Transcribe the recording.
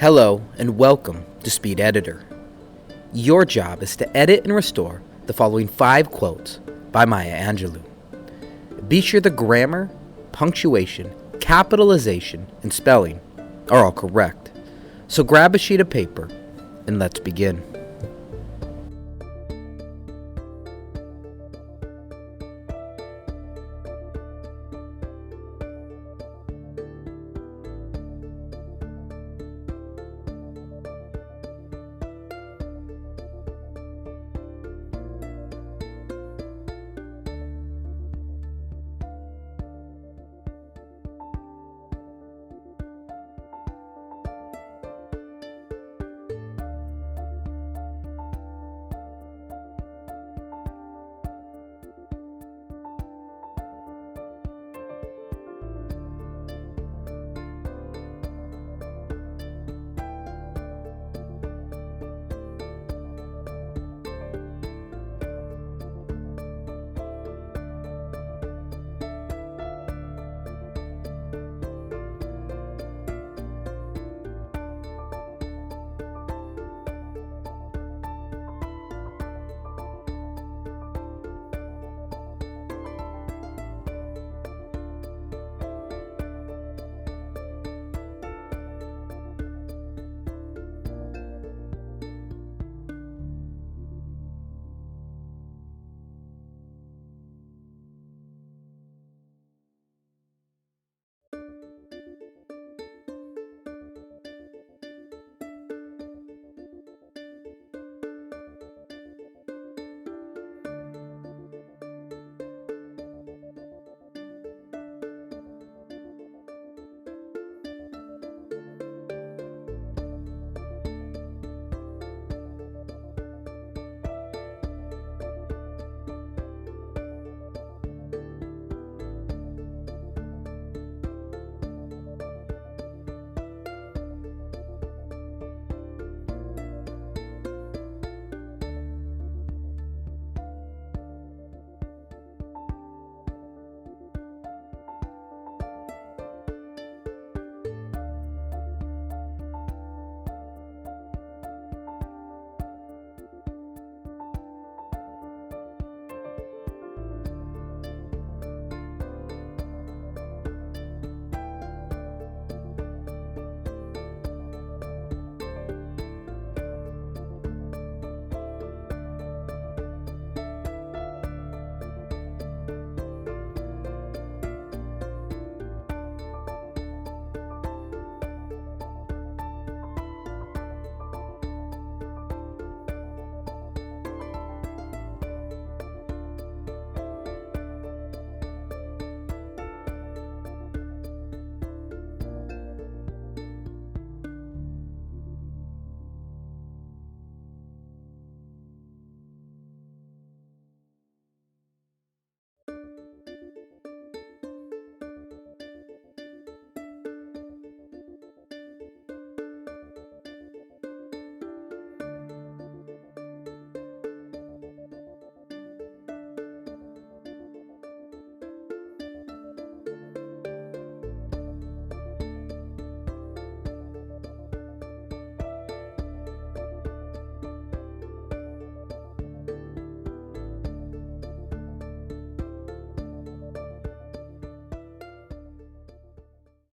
Hello and welcome to Speed Editor. Your job is to edit and restore the following 5 quotes by Maya Angelou. Be sure the grammar, punctuation, capitalization, and spelling are all correct. So grab a sheet of paper and let's begin.